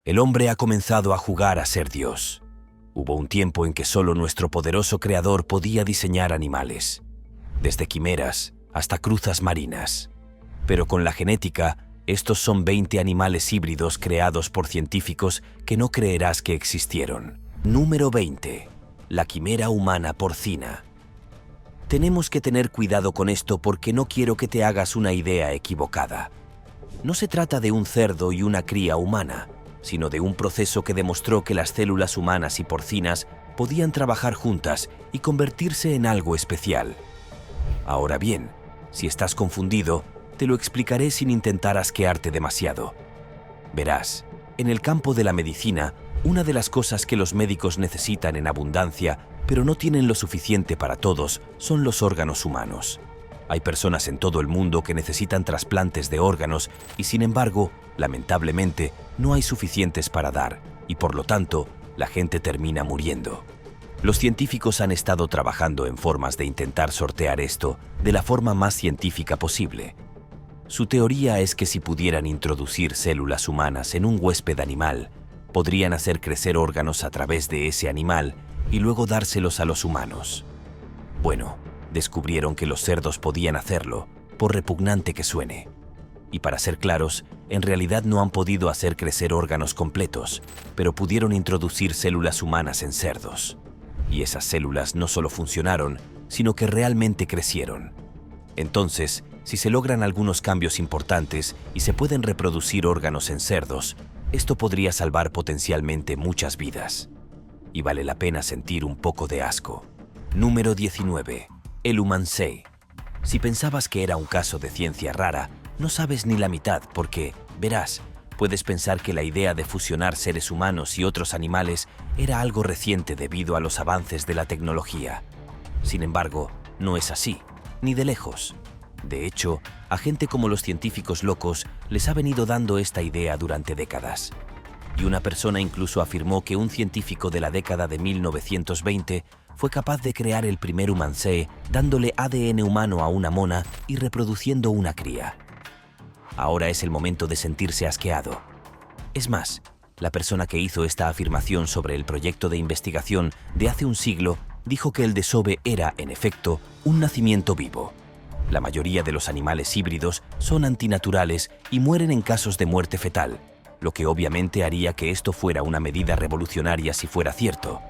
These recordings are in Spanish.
El hombre ha comenzado a jugar a ser Dios. Hubo un tiempo en que solo nuestro poderoso creador podía diseñar animales, desde quimeras hasta cruzas marinas. Pero con la genética, estos son 20 animales híbridos creados por científicos que no creerás que existieron. Número 20. La quimera humana porcina. Tenemos que tener cuidado con esto porque no quiero que te hagas una idea equivocada. No se trata de un cerdo y una cría humana, sino de un proceso que demostró que las células humanas y porcinas podían trabajar juntas y convertirse en algo especial. Ahora bien, si estás confundido, te lo explicaré sin intentar asquearte demasiado. Verás, en el campo de la medicina, una de las cosas que los médicos necesitan en abundancia, pero no tienen lo suficiente para todos, son los órganos humanos. Hay personas en todo el mundo que necesitan trasplantes de órganos y, sin embargo, lamentablemente, no hay suficientes para dar y, por lo tanto, la gente termina muriendo. Los científicos han estado trabajando en formas de intentar sortear esto de la forma más científica posible. Su teoría es que si pudieran introducir células humanas en un huésped animal, podrían hacer crecer órganos a través de ese animal y luego dárselos a los humanos. Bueno, descubrieron que los cerdos podían hacerlo, por repugnante que suene. Y para ser claros, en realidad no han podido hacer crecer órganos completos, pero pudieron introducir células humanas en cerdos. Y esas células no solo funcionaron, sino que realmente crecieron. Entonces, si se logran algunos cambios importantes y se pueden reproducir órganos en cerdos, esto podría salvar potencialmente muchas vidas. Y vale la pena sentir un poco de asco. Número 19. El Humansay. Si pensabas que era un caso de ciencia rara, no sabes ni la mitad porque, verás, puedes pensar que la idea de fusionar seres humanos y otros animales era algo reciente debido a los avances de la tecnología. Sin embargo, no es así, ni de lejos. De hecho, a gente como los científicos locos les ha venido dando esta idea durante décadas. Y una persona incluso afirmó que un científico de la década de 1920 fue capaz de crear el primer Humansay dándole ADN humano a una mona y reproduciendo una cría. Ahora es el momento de sentirse asqueado. Es más, la persona que hizo esta afirmación sobre el proyecto de investigación de hace un siglo dijo que el desove era, en efecto, un nacimiento vivo. La mayoría de los animales híbridos son antinaturales y mueren en casos de muerte fetal, lo que obviamente haría que esto fuera una medida revolucionaria si fuera cierto.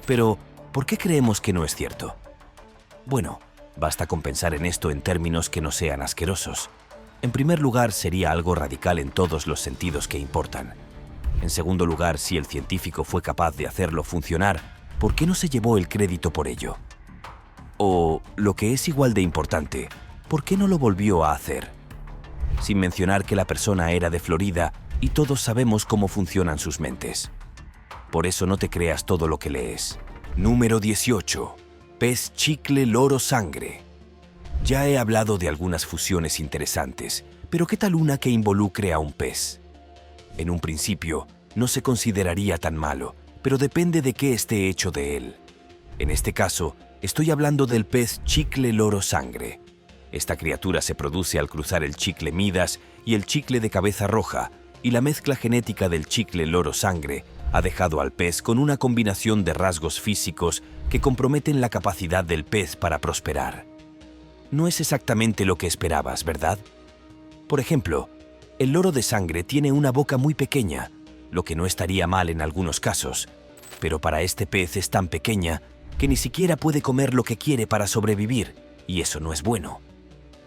Pero, ¿por qué creemos que no es cierto? Bueno, basta con pensar en esto en términos que no sean asquerosos. En primer lugar, sería algo radical en todos los sentidos que importan. En segundo lugar, si el científico fue capaz de hacerlo funcionar, ¿por qué no se llevó el crédito por ello? O, lo que es igual de importante, ¿por qué no lo volvió a hacer? Sin mencionar que la persona era de Florida y todos sabemos cómo funcionan sus mentes. Por eso no te creas todo lo que lees. Número 18. Pez chicle loro sangre. Ya he hablado de algunas fusiones interesantes, pero ¿qué tal una que involucre a un pez? En un principio, no se consideraría tan malo, pero depende de qué esté hecho de él. En este caso, estoy hablando del pez chicle loro sangre. Esta criatura se produce al cruzar el chicle Midas y el chicle de cabeza roja, y la mezcla genética del chicle loro sangre ha dejado al pez con una combinación de rasgos físicos que comprometen la capacidad del pez para prosperar. No es exactamente lo que esperabas, ¿verdad? Por ejemplo, el loro de sangre tiene una boca muy pequeña, lo que no estaría mal en algunos casos, pero para este pez es tan pequeña que ni siquiera puede comer lo que quiere para sobrevivir, y eso no es bueno.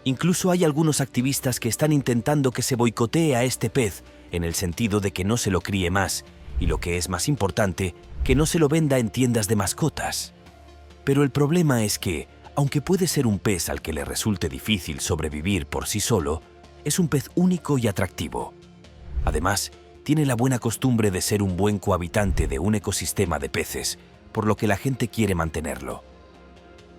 Incluso hay algunos activistas que están intentando que se boicotee a este pez en el sentido de que no se lo críe más, y lo que es más importante, que no se lo venda en tiendas de mascotas. Pero el problema es que, aunque puede ser un pez al que le resulte difícil sobrevivir por sí solo, es un pez único y atractivo. Además, tiene la buena costumbre de ser un buen cohabitante de un ecosistema de peces, por lo que la gente quiere mantenerlo.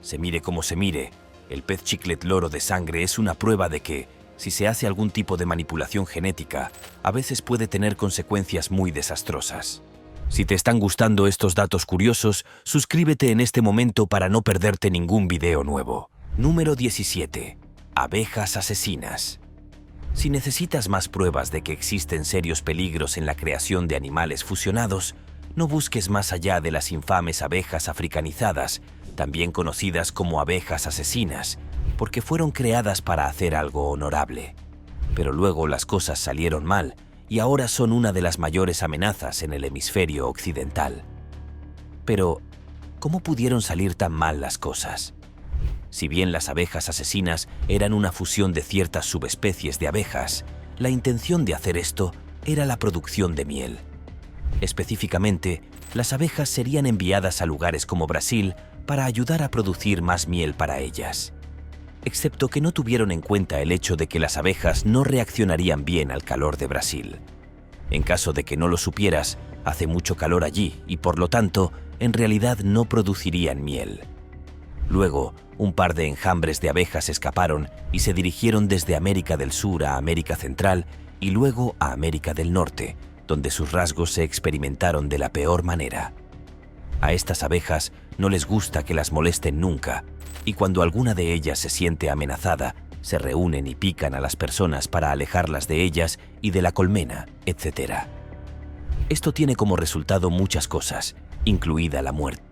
Se mire como se mire, el pez chiclet loro de sangre es una prueba de que, si se hace algún tipo de manipulación genética, a veces puede tener consecuencias muy desastrosas. Si te están gustando estos datos curiosos, suscríbete en este momento para no perderte ningún video nuevo. Número 17. Abejas asesinas. Si necesitas más pruebas de que existen serios peligros en la creación de animales fusionados, no busques más allá de las infames abejas africanizadas, también conocidas como abejas asesinas, porque fueron creadas para hacer algo honorable. Pero luego las cosas salieron mal y ahora son una de las mayores amenazas en el hemisferio occidental. Pero, ¿cómo pudieron salir tan mal las cosas? Si bien las abejas asesinas eran una fusión de ciertas subespecies de abejas, la intención de hacer esto era la producción de miel. Específicamente, las abejas serían enviadas a lugares como Brasil para ayudar a producir más miel para ellas. Excepto que no tuvieron en cuenta el hecho de que las abejas no reaccionarían bien al calor de Brasil. En caso de que no lo supieras, hace mucho calor allí y por lo tanto, en realidad no producirían miel. Luego, un par de enjambres de abejas escaparon y se dirigieron desde América del Sur a América Central y luego a América del Norte, donde sus rasgos se experimentaron de la peor manera. A estas abejas no les gusta que las molesten nunca, y cuando alguna de ellas se siente amenazada, se reúnen y pican a las personas para alejarlas de ellas y de la colmena, etc. Esto tiene como resultado muchas cosas, incluida la muerte.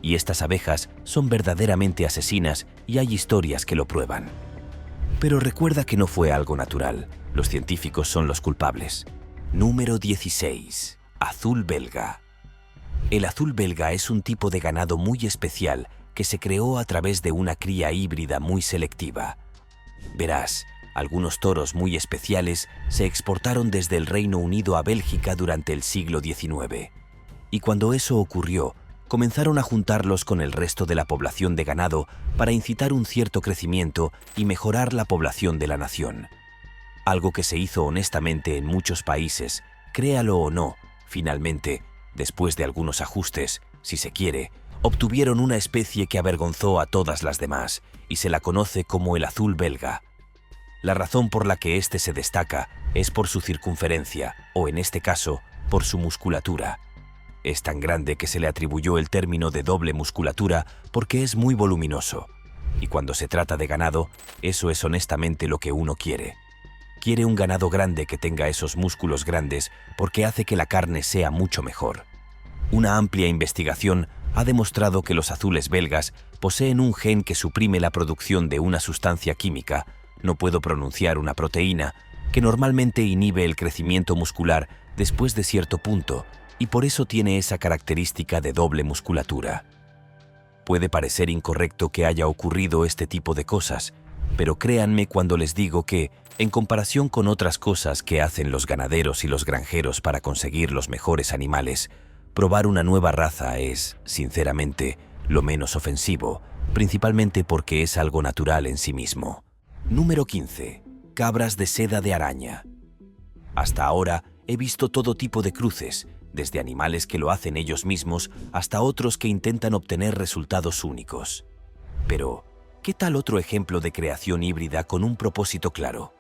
Y estas abejas son verdaderamente asesinas y hay historias que lo prueban. Pero recuerda que no fue algo natural, los científicos son los culpables. Número 16. Azul belga. El azul belga es un tipo de ganado muy especial que se creó a través de una cría híbrida muy selectiva. Verás, algunos toros muy especiales se exportaron desde el Reino Unido a Bélgica durante el siglo XIX. Y cuando eso ocurrió, comenzaron a juntarlos con el resto de la población de ganado para incitar un cierto crecimiento y mejorar la población de la nación. Algo que se hizo honestamente en muchos países, créalo o no, finalmente, después de algunos ajustes, si se quiere, obtuvieron una especie que avergonzó a todas las demás y se la conoce como el azul belga. La razón por la que este se destaca es por su circunferencia, o en este caso, por su musculatura. Es tan grande que se le atribuyó el término de doble musculatura porque es muy voluminoso. Y cuando se trata de ganado, eso es honestamente lo que uno quiere. Quiere un ganado grande que tenga esos músculos grandes porque hace que la carne sea mucho mejor. Una amplia investigación ha demostrado que los azules belgas poseen un gen que suprime la producción de una sustancia química, no puedo pronunciar una proteína, que normalmente inhibe el crecimiento muscular después de cierto punto y por eso tiene esa característica de doble musculatura. Puede parecer incorrecto que haya ocurrido este tipo de cosas, pero créanme cuando les digo que, en comparación con otras cosas que hacen los ganaderos y los granjeros para conseguir los mejores animales, probar una nueva raza es, sinceramente, lo menos ofensivo, principalmente porque es algo natural en sí mismo. Número 15. Cabras de seda de araña. Hasta ahora he visto todo tipo de cruces, desde animales que lo hacen ellos mismos hasta otros que intentan obtener resultados únicos. Pero, ¿qué tal otro ejemplo de creación híbrida con un propósito claro?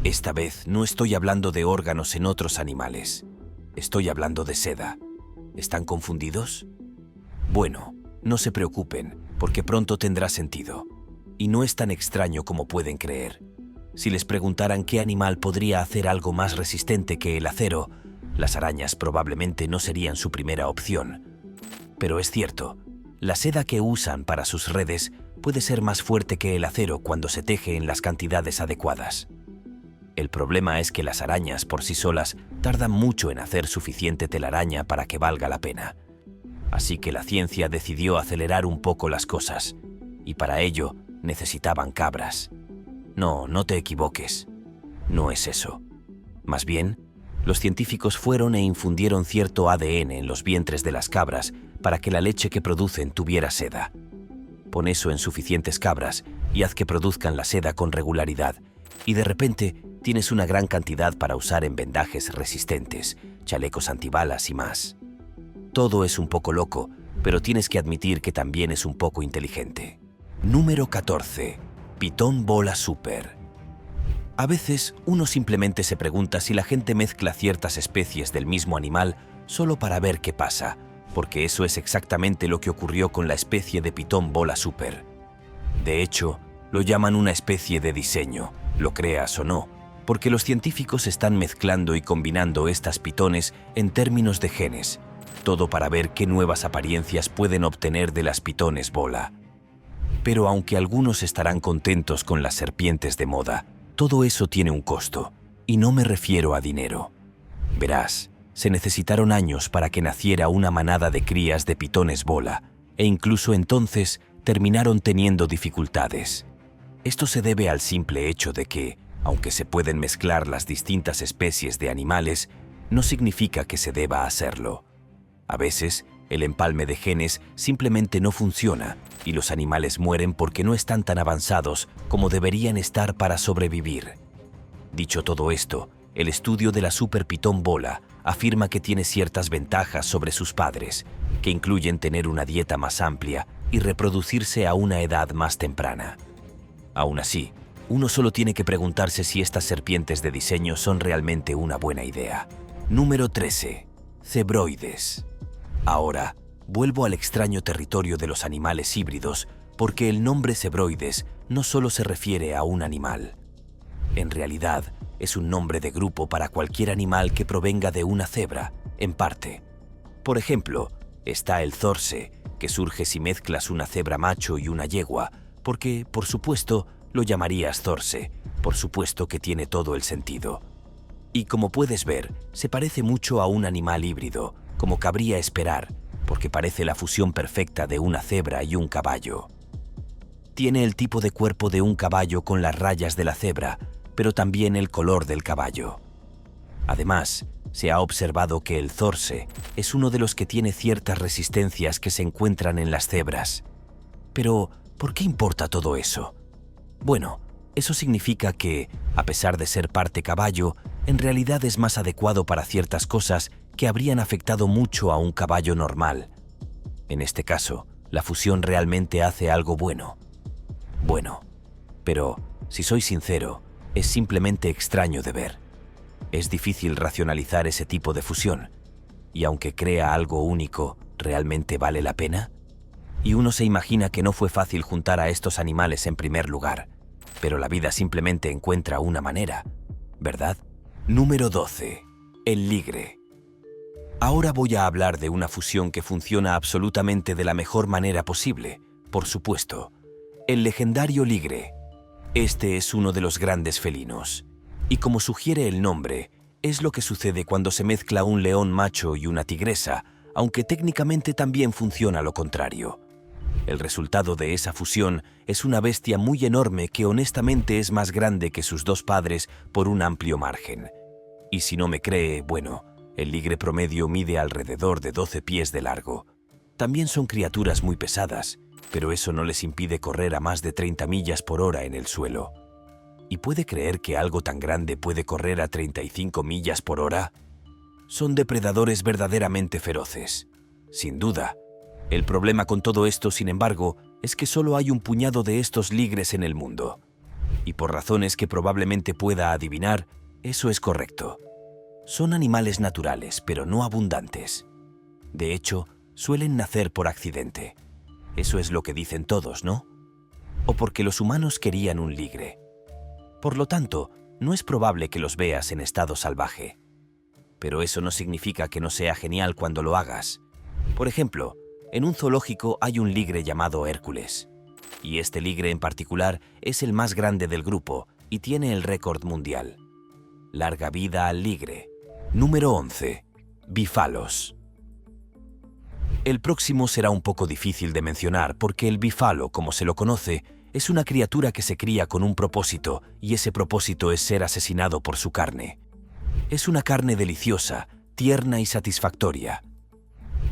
Esta vez no estoy hablando de órganos en otros animales. Estoy hablando de seda. ¿Están confundidos? Bueno, no se preocupen, porque pronto tendrá sentido. Y no es tan extraño como pueden creer. Si les preguntaran qué animal podría hacer algo más resistente que el acero, las arañas probablemente no serían su primera opción. Pero es cierto, la seda que usan para sus redes puede ser más fuerte que el acero cuando se teje en las cantidades adecuadas. El problema es que las arañas por sí solas tardan mucho en hacer suficiente telaraña para que valga la pena. Así que la ciencia decidió acelerar un poco las cosas, y para ello necesitaban cabras. No, no te equivoques. No es eso. Más bien, los científicos fueron e infundieron cierto ADN en los vientres de las cabras para que la leche que producen tuviera seda. Pon eso en suficientes cabras y haz que produzcan la seda con regularidad, y de repente tienes una gran cantidad para usar en vendajes resistentes, chalecos antibalas y más. Todo es un poco loco, pero tienes que admitir que también es un poco inteligente. Número 14. Pitón bola super. A veces uno simplemente se pregunta si la gente mezcla ciertas especies del mismo animal solo para ver qué pasa, porque eso es exactamente lo que ocurrió con la especie de pitón bola super. De hecho, lo llaman una especie de diseño, lo creas o no, porque los científicos están mezclando y combinando estas pitones en términos de genes, todo para ver qué nuevas apariencias pueden obtener de las pitones bola. Pero aunque algunos estarán contentos con las serpientes de moda, todo eso tiene un costo, y no me refiero a dinero. Verás, se necesitaron años para que naciera una manada de crías de pitones bola, e incluso entonces terminaron teniendo dificultades. Esto se debe al simple hecho de que, aunque se pueden mezclar las distintas especies de animales, no significa que se deba hacerlo. A veces, el empalme de genes simplemente no funciona y los animales mueren porque no están tan avanzados como deberían estar para sobrevivir. Dicho todo esto, el estudio de la superpitón bola afirma que tiene ciertas ventajas sobre sus padres, que incluyen tener una dieta más amplia y reproducirse a una edad más temprana. Aún así, uno solo tiene que preguntarse si estas serpientes de diseño son realmente una buena idea. Número 13. Cebroides. Ahora, vuelvo al extraño territorio de los animales híbridos, porque el nombre cebroides no solo se refiere a un animal. En realidad, es un nombre de grupo para cualquier animal que provenga de una cebra, en parte. Por ejemplo, está el zorce, que surge si mezclas una cebra macho y una yegua, porque, por supuesto, lo llamarías zorce, por supuesto que tiene todo el sentido. Y como puedes ver, se parece mucho a un animal híbrido, como cabría esperar, porque parece la fusión perfecta de una cebra y un caballo. Tiene el tipo de cuerpo de un caballo con las rayas de la cebra, pero también el color del caballo. Además, se ha observado que el zorce es uno de los que tiene ciertas resistencias que se encuentran en las cebras. Pero, ¿por qué importa todo eso? Bueno, eso significa que, a pesar de ser parte caballo, en realidad es más adecuado para ciertas cosas que habrían afectado mucho a un caballo normal. En este caso, la fusión realmente hace algo bueno. Bueno, pero, si soy sincero, es simplemente extraño de ver. Es difícil racionalizar ese tipo de fusión, y aunque crea algo único, ¿realmente vale la pena? Y uno se imagina que no fue fácil juntar a estos animales en primer lugar, pero la vida simplemente encuentra una manera, ¿verdad? Número 12. El ligre. Ahora voy a hablar de una fusión que funciona absolutamente de la mejor manera posible, por supuesto. El legendario ligre. Este es uno de los grandes felinos. Y como sugiere el nombre, es lo que sucede cuando se mezcla un león macho y una tigresa, aunque técnicamente también funciona lo contrario. El resultado de esa fusión es una bestia muy enorme que honestamente es más grande que sus dos padres por un amplio margen. Y si no me cree, bueno, el ligre promedio mide alrededor de 12 pies de largo. También son criaturas muy pesadas, pero eso no les impide correr a más de 30 millas por hora en el suelo. ¿Y puede creer que algo tan grande puede correr a 35 millas por hora? Son depredadores verdaderamente feroces. Sin duda. El problema con todo esto, sin embargo, es que solo hay un puñado de estos ligres en el mundo. Y por razones que probablemente pueda adivinar, eso es correcto. Son animales naturales, pero no abundantes. De hecho, suelen nacer por accidente. Eso es lo que dicen todos, ¿no? O porque los humanos querían un ligre. Por lo tanto, no es probable que los veas en estado salvaje. Pero eso no significa que no sea genial cuando lo hagas. Por ejemplo, en un zoológico hay un ligre llamado Hércules. Y este ligre en particular es el más grande del grupo y tiene el récord mundial. Larga vida al ligre. Número 11. Bífalos. El próximo será un poco difícil de mencionar porque el bífalo, como se lo conoce, es una criatura que se cría con un propósito y ese propósito es ser asesinado por su carne. Es una carne deliciosa, tierna y satisfactoria.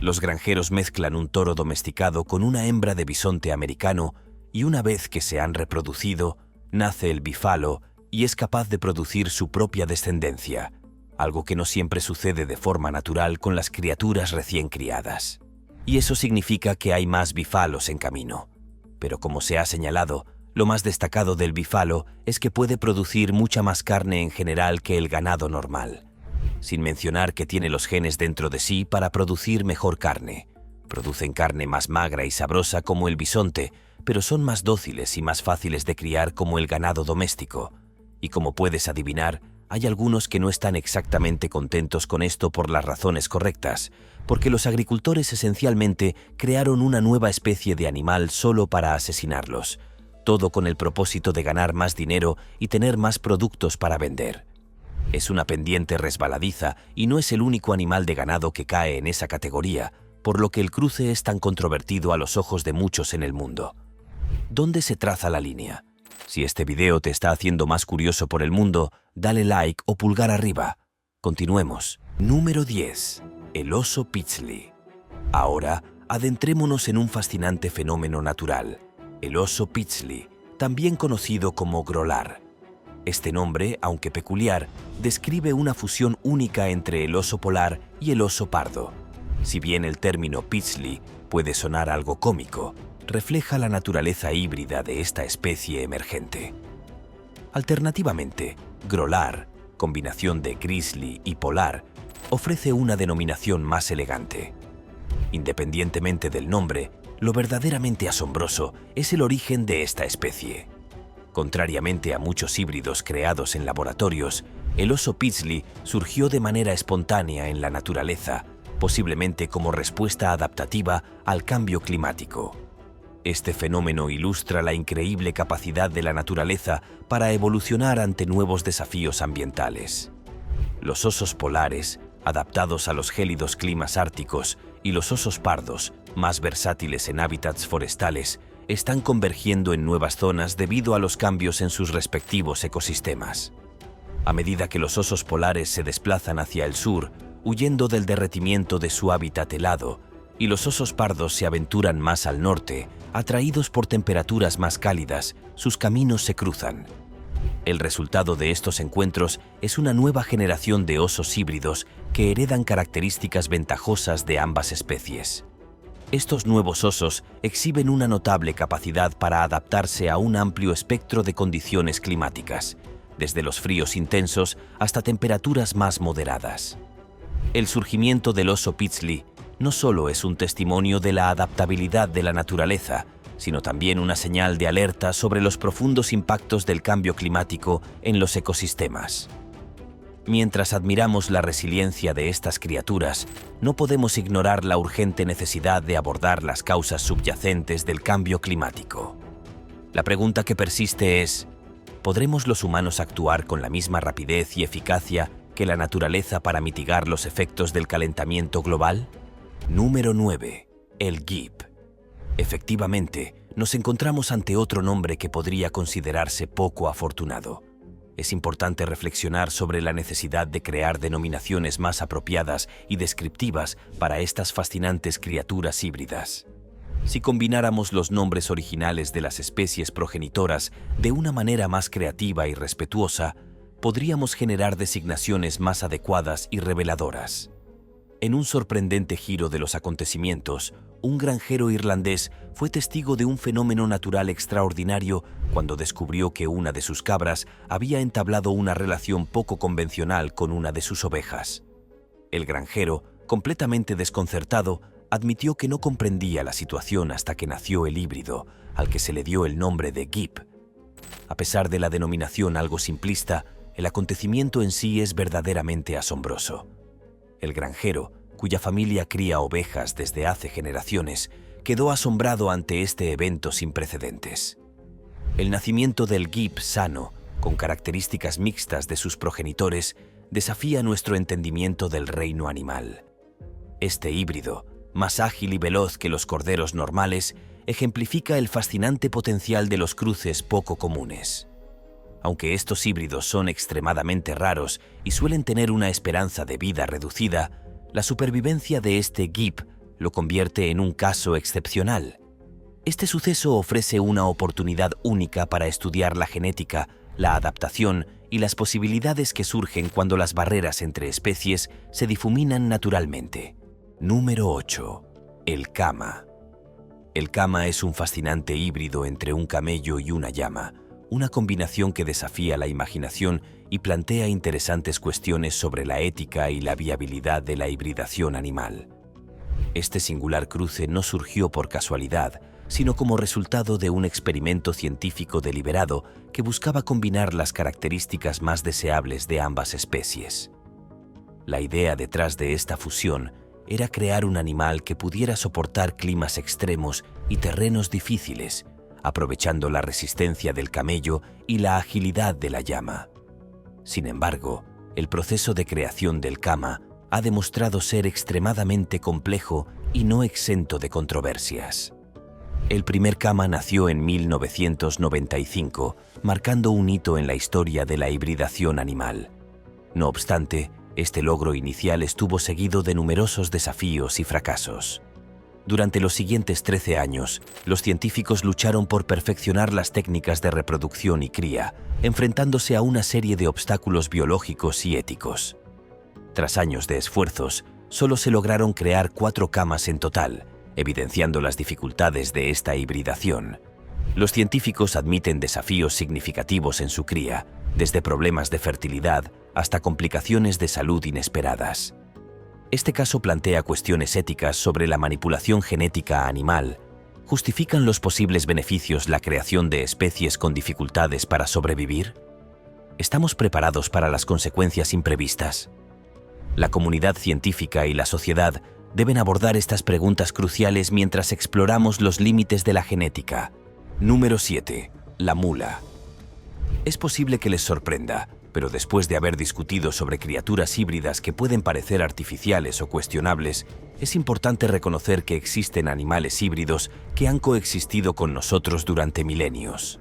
Los granjeros mezclan un toro domesticado con una hembra de bisonte americano y una vez que se han reproducido, nace el bífalo y es capaz de producir su propia descendencia, algo que no siempre sucede de forma natural con las criaturas recién criadas. Y eso significa que hay más bífalos en camino. Pero como se ha señalado, lo más destacado del bífalo es que puede producir mucha más carne en general que el ganado normal. Sin mencionar que tiene los genes dentro de sí para producir mejor carne. Producen carne más magra y sabrosa como el bisonte, pero son más dóciles y más fáciles de criar como el ganado doméstico. Y como puedes adivinar, hay algunos que no están exactamente contentos con esto por las razones correctas, porque los agricultores esencialmente crearon una nueva especie de animal solo para asesinarlos, todo con el propósito de ganar más dinero y tener más productos para vender. Es una pendiente resbaladiza y no es el único animal de ganado que cae en esa categoría, por lo que el cruce es tan controvertido a los ojos de muchos en el mundo. ¿Dónde se traza la línea? Si este video te está haciendo más curioso por el mundo, dale like o pulgar arriba. Continuemos. Número 10. El oso Píxtli. Ahora, adentrémonos en un fascinante fenómeno natural, el oso Píxtli, también conocido como grolar. Este nombre, aunque peculiar, describe una fusión única entre el oso polar y el oso pardo. Si bien el término Píxtli puede sonar algo cómico, refleja la naturaleza híbrida de esta especie emergente. Alternativamente, grolar, combinación de grizzly y polar, ofrece una denominación más elegante. Independientemente del nombre, lo verdaderamente asombroso es el origen de esta especie. Contrariamente a muchos híbridos creados en laboratorios, el oso Píxtli surgió de manera espontánea en la naturaleza, posiblemente como respuesta adaptativa al cambio climático. Este fenómeno ilustra la increíble capacidad de la naturaleza para evolucionar ante nuevos desafíos ambientales. Los osos polares, adaptados a los gélidos climas árticos, y los osos pardos, más versátiles en hábitats forestales, están convergiendo en nuevas zonas debido a los cambios en sus respectivos ecosistemas. A medida que los osos polares se desplazan hacia el sur, huyendo del derretimiento de su hábitat helado, y los osos pardos se aventuran más al norte, atraídos por temperaturas más cálidas, sus caminos se cruzan. El resultado de estos encuentros es una nueva generación de osos híbridos que heredan características ventajosas de ambas especies. Estos nuevos osos exhiben una notable capacidad para adaptarse a un amplio espectro de condiciones climáticas, desde los fríos intensos hasta temperaturas más moderadas. El surgimiento del oso Píxtli no solo es un testimonio de la adaptabilidad de la naturaleza, sino también una señal de alerta sobre los profundos impactos del cambio climático en los ecosistemas. Mientras admiramos la resiliencia de estas criaturas, no podemos ignorar la urgente necesidad de abordar las causas subyacentes del cambio climático. La pregunta que persiste es: ¿podremos los humanos actuar con la misma rapidez y eficacia que la naturaleza para mitigar los efectos del calentamiento global? Número 9. El GIP. Efectivamente, nos encontramos ante otro nombre que podría considerarse poco afortunado. Es importante reflexionar sobre la necesidad de crear denominaciones más apropiadas y descriptivas para estas fascinantes criaturas híbridas. Si combináramos los nombres originales de las especies progenitoras de una manera más creativa y respetuosa, podríamos generar designaciones más adecuadas y reveladoras. En un sorprendente giro de los acontecimientos, un granjero irlandés fue testigo de un fenómeno natural extraordinario cuando descubrió que una de sus cabras había entablado una relación poco convencional con una de sus ovejas. El granjero, completamente desconcertado, admitió que no comprendía la situación hasta que nació el híbrido, al que se le dio el nombre de GIP. A pesar de la denominación algo simplista, el acontecimiento en sí es verdaderamente asombroso. El granjero, cuya familia cría ovejas desde hace generaciones, quedó asombrado ante este evento sin precedentes. El nacimiento del GIP sano, con características mixtas de sus progenitores, desafía nuestro entendimiento del reino animal. Este híbrido, más ágil y veloz que los corderos normales, ejemplifica el fascinante potencial de los cruces poco comunes. Aunque estos híbridos son extremadamente raros y suelen tener una esperanza de vida reducida, la supervivencia de este GIP lo convierte en un caso excepcional. Este suceso ofrece una oportunidad única para estudiar la genética, la adaptación y las posibilidades que surgen cuando las barreras entre especies se difuminan naturalmente. Número 8. El cama. El cama es un fascinante híbrido entre un camello y una llama, una combinación que desafía la imaginación y plantea interesantes cuestiones sobre la ética y la viabilidad de la hibridación animal. Este singular cruce no surgió por casualidad, sino como resultado de un experimento científico deliberado que buscaba combinar las características más deseables de ambas especies. La idea detrás de esta fusión era crear un animal que pudiera soportar climas extremos y terrenos difíciles, aprovechando la resistencia del camello y la agilidad de la llama. Sin embargo, el proceso de creación del cama ha demostrado ser extremadamente complejo y no exento de controversias. El primer cama nació en 1995, marcando un hito en la historia de la hibridación animal. No obstante, este logro inicial estuvo seguido de numerosos desafíos y fracasos. Durante los siguientes 13 años, los científicos lucharon por perfeccionar las técnicas de reproducción y cría, enfrentándose a una serie de obstáculos biológicos y éticos. Tras años de esfuerzos, solo se lograron crear 4 camas en total, evidenciando las dificultades de esta hibridación. Los científicos admiten desafíos significativos en su cría, desde problemas de fertilidad hasta complicaciones de salud inesperadas. Este caso plantea cuestiones éticas sobre la manipulación genética animal. ¿Justifican los posibles beneficios la creación de especies con dificultades para sobrevivir? ¿Estamos preparados para las consecuencias imprevistas? La comunidad científica y la sociedad deben abordar estas preguntas cruciales mientras exploramos los límites de la genética. Número 7. La mula. Es posible que les sorprenda, pero después de haber discutido sobre criaturas híbridas que pueden parecer artificiales o cuestionables, es importante reconocer que existen animales híbridos que han coexistido con nosotros durante milenios.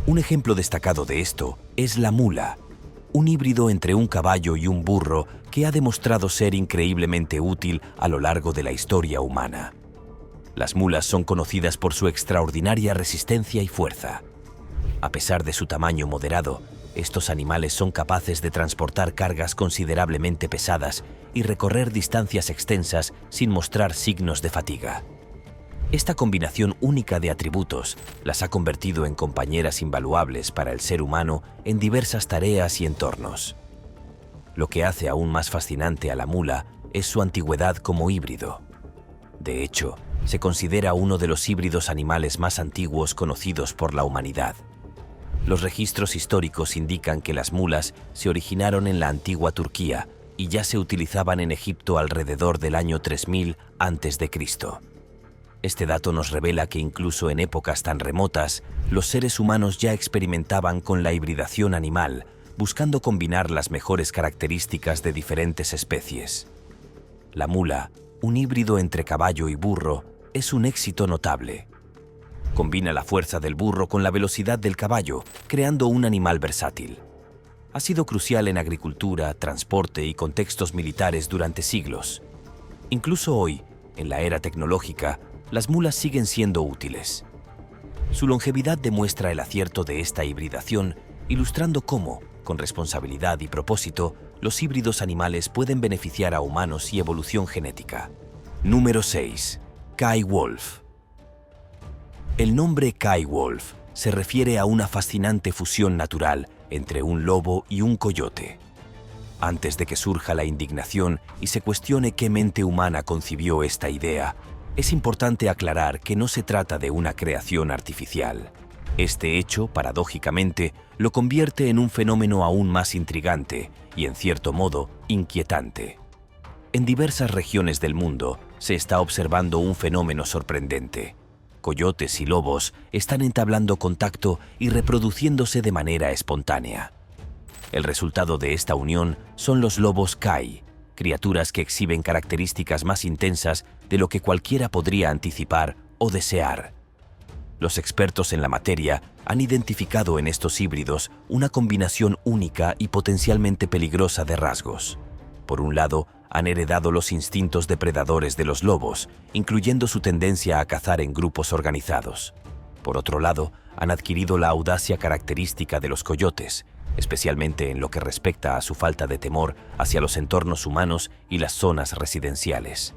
Un ejemplo destacado de esto es la mula, un híbrido entre un caballo y un burro que ha demostrado ser increíblemente útil a lo largo de la historia humana. Las mulas son conocidas por su extraordinaria resistencia y fuerza. A pesar de su tamaño moderado, estos animales son capaces de transportar cargas considerablemente pesadas y recorrer distancias extensas sin mostrar signos de fatiga. Esta combinación única de atributos las ha convertido en compañeras invaluables para el ser humano en diversas tareas y entornos. Lo que hace aún más fascinante a la mula es su antigüedad como híbrido. De hecho, se considera uno de los híbridos animales más antiguos conocidos por la humanidad. Los registros históricos indican que las mulas se originaron en la antigua Turquía y ya se utilizaban en Egipto alrededor del año 3000 a.C. Este dato nos revela que incluso en épocas tan remotas, los seres humanos ya experimentaban con la hibridación animal, buscando combinar las mejores características de diferentes especies. La mula, un híbrido entre caballo y burro, es un éxito notable. Combina la fuerza del burro con la velocidad del caballo, creando un animal versátil. Ha sido crucial en agricultura, transporte y contextos militares durante siglos. Incluso hoy, en la era tecnológica, las mulas siguen siendo útiles. Su longevidad demuestra el acierto de esta hibridación, ilustrando cómo, con responsabilidad y propósito, los híbridos animales pueden beneficiar a humanos y evolución genética. Número 6. Kai Wolf. El nombre Kai Wolf se refiere a una fascinante fusión natural entre un lobo y un coyote. Antes de que surja la indignación y se cuestione qué mente humana concibió esta idea, es importante aclarar que no se trata de una creación artificial. Este hecho, paradójicamente, lo convierte en un fenómeno aún más intrigante y, en cierto modo, inquietante. En diversas regiones del mundo se está observando un fenómeno sorprendente. Coyotes y lobos están entablando contacto y reproduciéndose de manera espontánea. El resultado de esta unión son los lobos Kai, criaturas que exhiben características más intensas de lo que cualquiera podría anticipar o desear. Los expertos en la materia han identificado en estos híbridos una combinación única y potencialmente peligrosa de rasgos. Por un lado, han heredado los instintos depredadores de los lobos, incluyendo su tendencia a cazar en grupos organizados. Por otro lado, han adquirido la audacia característica de los coyotes, especialmente en lo que respecta a su falta de temor hacia los entornos humanos y las zonas residenciales.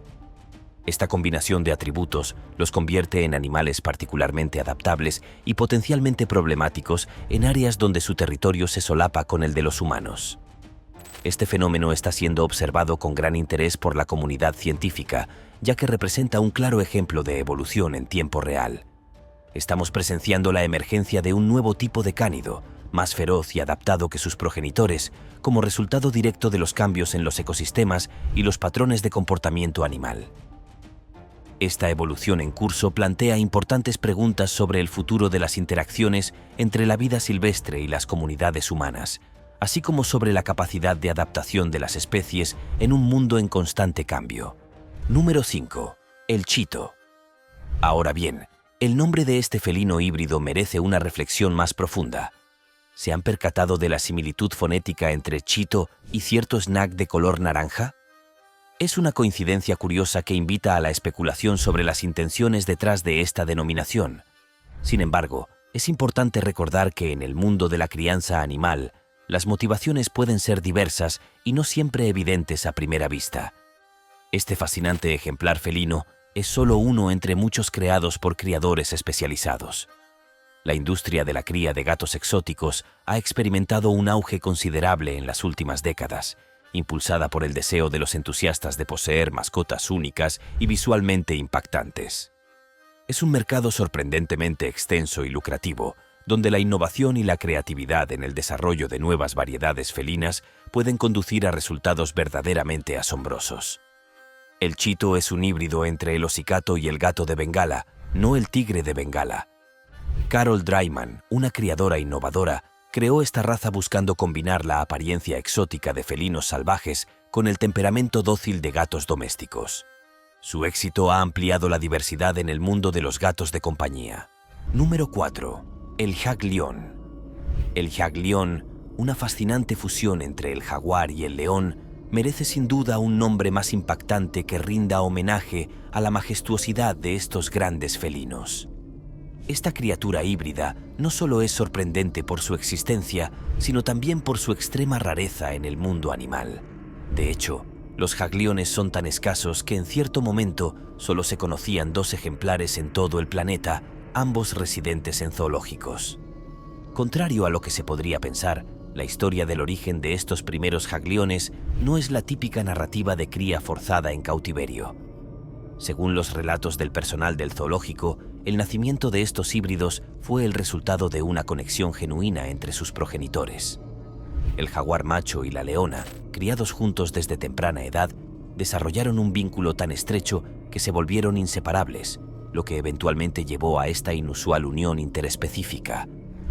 Esta combinación de atributos los convierte en animales particularmente adaptables y potencialmente problemáticos en áreas donde su territorio se solapa con el de los humanos. Este fenómeno está siendo observado con gran interés por la comunidad científica, ya que representa un claro ejemplo de evolución en tiempo real. Estamos presenciando la emergencia de un nuevo tipo de cánido, más feroz y adaptado que sus progenitores, como resultado directo de los cambios en los ecosistemas y los patrones de comportamiento animal. Esta evolución en curso plantea importantes preguntas sobre el futuro de las interacciones entre la vida silvestre y las comunidades humanas, así como sobre la capacidad de adaptación de las especies en un mundo en constante cambio. Número 5. El chito. Ahora bien, el nombre de este felino híbrido merece una reflexión más profunda. ¿Se han percatado de la similitud fonética entre chito y cierto snack de color naranja? Es una coincidencia curiosa que invita a la especulación sobre las intenciones detrás de esta denominación. Sin embargo, es importante recordar que en el mundo de la crianza animal, las motivaciones pueden ser diversas y no siempre evidentes a primera vista. Este fascinante ejemplar felino es solo uno entre muchos creados por criadores especializados. La industria de la cría de gatos exóticos ha experimentado un auge considerable en las últimas décadas, impulsada por el deseo de los entusiastas de poseer mascotas únicas y visualmente impactantes. Es un mercado sorprendentemente extenso y lucrativo, donde la innovación y la creatividad en el desarrollo de nuevas variedades felinas pueden conducir a resultados verdaderamente asombrosos. El chito es un híbrido entre el osicato y el gato de Bengala, no el tigre de Bengala. Carol Dreiman, una criadora innovadora, creó esta raza buscando combinar la apariencia exótica de felinos salvajes con el temperamento dócil de gatos domésticos. Su éxito ha ampliado la diversidad en el mundo de los gatos de compañía. Número 4. El jaglión. El jaglión, una fascinante fusión entre el jaguar y el león, merece sin duda un nombre más impactante que rinda homenaje a la majestuosidad de estos grandes felinos. Esta criatura híbrida no solo es sorprendente por su existencia, sino también por su extrema rareza en el mundo animal. De hecho, los jagliones son tan escasos que en cierto momento solo se conocían 2 ejemplares en todo el planeta, ambos residentes en zoológicos. Contrario a lo que se podría pensar, la historia del origen de estos primeros jagliones no es la típica narrativa de cría forzada en cautiverio. Según los relatos del personal del zoológico, el nacimiento de estos híbridos fue el resultado de una conexión genuina entre sus progenitores. El jaguar macho y la leona, criados juntos desde temprana edad, desarrollaron un vínculo tan estrecho que se volvieron inseparables, lo que eventualmente llevó a esta inusual unión interespecífica.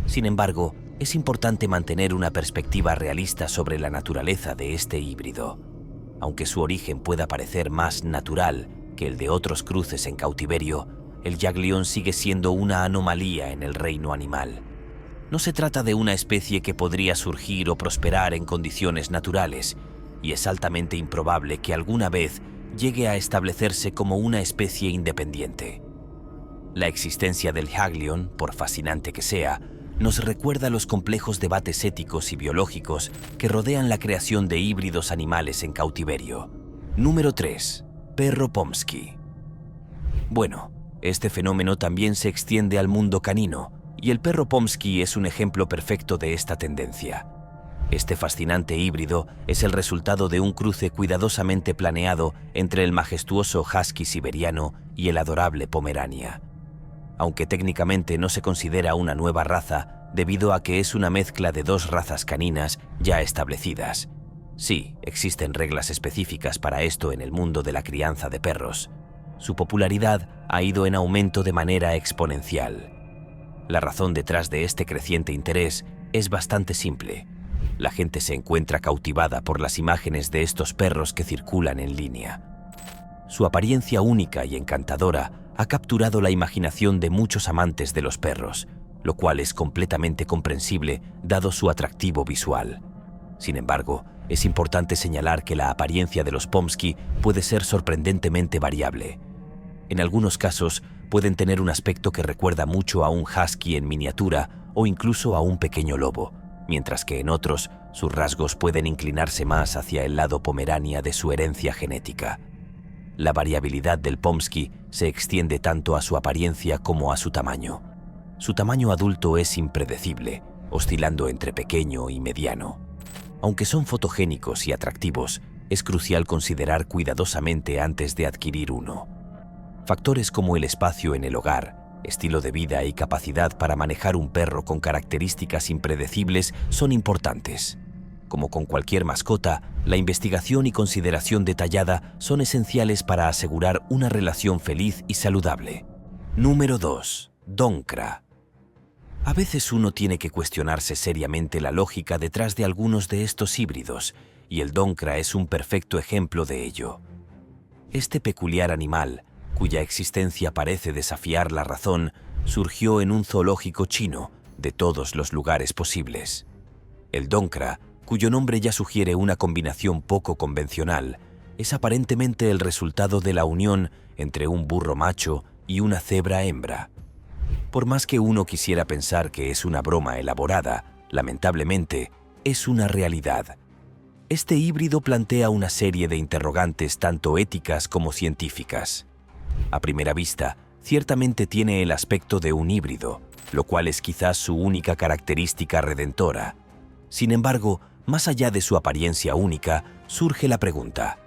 Sin embargo, es importante mantener una perspectiva realista sobre la naturaleza de este híbrido. Aunque su origen pueda parecer más natural que el de otros cruces en cautiverio, el jaglión sigue siendo una anomalía en el reino animal. No se trata de una especie que podría surgir o prosperar en condiciones naturales, y es altamente improbable que alguna vez llegue a establecerse como una especie independiente. La existencia del jaglión, por fascinante que sea, nos recuerda los complejos debates éticos y biológicos que rodean la creación de híbridos animales en cautiverio. Número 3. Perro Pomsky. Bueno, este fenómeno también se extiende al mundo canino, y el perro Pomsky es un ejemplo perfecto de esta tendencia. Este fascinante híbrido es el resultado de un cruce cuidadosamente planeado entre el majestuoso husky siberiano y el adorable Pomerania. Aunque técnicamente no se considera una nueva raza, debido a que es una mezcla de 2 razas caninas ya establecidas. Sí, existen reglas específicas para esto en el mundo de la crianza de perros. Su popularidad ha ido en aumento de manera exponencial. La razón detrás de este creciente interés es bastante simple. La gente se encuentra cautivada por las imágenes de estos perros que circulan en línea. Su apariencia única y encantadora ha capturado la imaginación de muchos amantes de los perros, lo cual es completamente comprensible dado su atractivo visual. Sin embargo, es importante señalar que la apariencia de los Pomsky puede ser sorprendentemente variable. En algunos casos, pueden tener un aspecto que recuerda mucho a un husky en miniatura o incluso a un pequeño lobo, mientras que en otros, sus rasgos pueden inclinarse más hacia el lado pomerania de su herencia genética. La variabilidad del Pomsky se extiende tanto a su apariencia como a su tamaño. Su tamaño adulto es impredecible, oscilando entre pequeño y mediano. Aunque son fotogénicos y atractivos, es crucial considerar cuidadosamente antes de adquirir uno. Factores como el espacio en el hogar, estilo de vida y capacidad para manejar un perro con características impredecibles son importantes. Como con cualquier mascota, la investigación y consideración detallada son esenciales para asegurar una relación feliz y saludable. Número 2. Donkra. A veces uno tiene que cuestionarse seriamente la lógica detrás de algunos de estos híbridos, y el Donkra es un perfecto ejemplo de ello. Este peculiar animal, cuya existencia parece desafiar la razón, surgió en un zoológico chino, de todos los lugares posibles. El Donkra, cuyo nombre ya sugiere una combinación poco convencional, es aparentemente el resultado de la unión entre un burro macho y una cebra hembra. Por más que uno quisiera pensar que es una broma elaborada, lamentablemente, es una realidad. Este híbrido plantea una serie de interrogantes tanto éticas como científicas. A primera vista, ciertamente tiene el aspecto de un híbrido, lo cual es quizás su única característica redentora. Sin embargo, más allá de su apariencia única, surge la pregunta: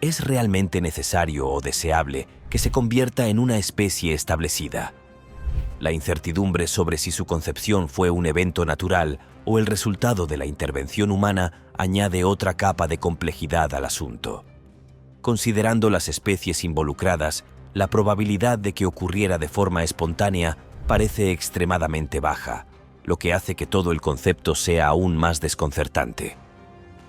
¿es realmente necesario o deseable que se convierta en una especie establecida? La incertidumbre sobre si su concepción fue un evento natural o el resultado de la intervención humana añade otra capa de complejidad al asunto. Considerando las especies involucradas, la probabilidad de que ocurriera de forma espontánea parece extremadamente baja, lo que hace que todo el concepto sea aún más desconcertante.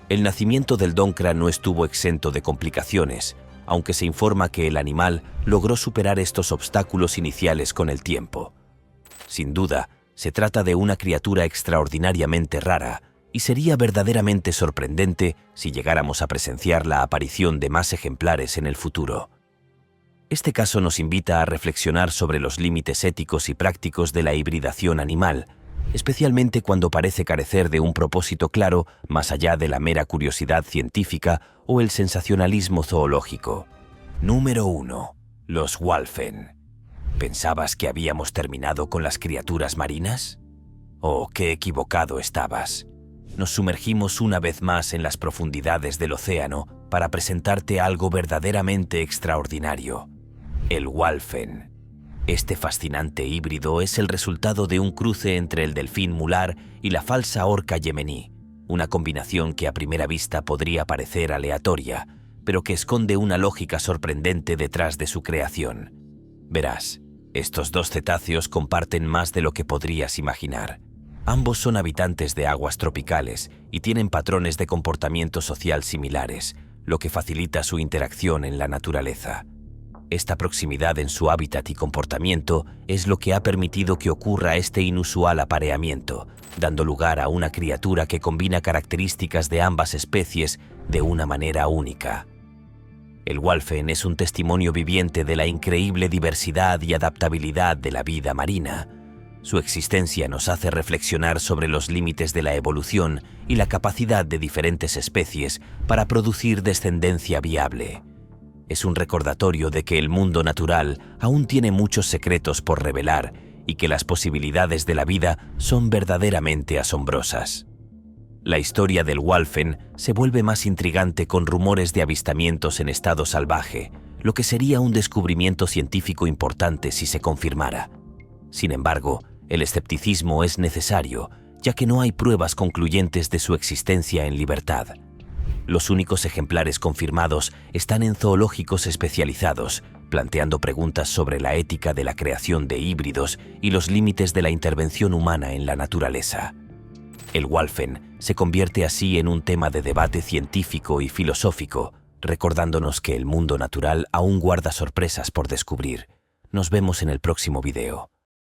El nacimiento del Donkra no estuvo exento de complicaciones, aunque se informa que el animal logró superar estos obstáculos iniciales con el tiempo. Sin duda, se trata de una criatura extraordinariamente rara, y sería verdaderamente sorprendente si llegáramos a presenciar la aparición de más ejemplares en el futuro. Este caso nos invita a reflexionar sobre los límites éticos y prácticos de la hibridación animal, especialmente cuando parece carecer de un propósito claro más allá de la mera curiosidad científica o el sensacionalismo zoológico. Número 1. Los Wölfen. ¿Pensabas que habíamos terminado con las criaturas marinas? Oh, qué equivocado estabas. Nos sumergimos una vez más en las profundidades del océano para presentarte algo verdaderamente extraordinario: el Wölfen. Este fascinante híbrido es el resultado de un cruce entre el delfín mular y la falsa orca yemení, una combinación que a primera vista podría parecer aleatoria, pero que esconde una lógica sorprendente detrás de su creación. Verás, estos dos cetáceos comparten más de lo que podrías imaginar. Ambos son habitantes de aguas tropicales y tienen patrones de comportamiento social similares, lo que facilita su interacción en la naturaleza. Esta proximidad en su hábitat y comportamiento es lo que ha permitido que ocurra este inusual apareamiento, dando lugar a una criatura que combina características de ambas especies de una manera única. El Wölfen es un testimonio viviente de la increíble diversidad y adaptabilidad de la vida marina. Su existencia nos hace reflexionar sobre los límites de la evolución y la capacidad de diferentes especies para producir descendencia viable. Es un recordatorio de que el mundo natural aún tiene muchos secretos por revelar y que las posibilidades de la vida son verdaderamente asombrosas. La historia del Wölfen se vuelve más intrigante con rumores de avistamientos en estado salvaje, lo que sería un descubrimiento científico importante si se confirmara. Sin embargo, el escepticismo es necesario, ya que no hay pruebas concluyentes de su existencia en libertad. Los únicos ejemplares confirmados están en zoológicos especializados, planteando preguntas sobre la ética de la creación de híbridos y los límites de la intervención humana en la naturaleza. El Wölfen se convierte así en un tema de debate científico y filosófico, recordándonos que el mundo natural aún guarda sorpresas por descubrir. Nos vemos en el próximo video.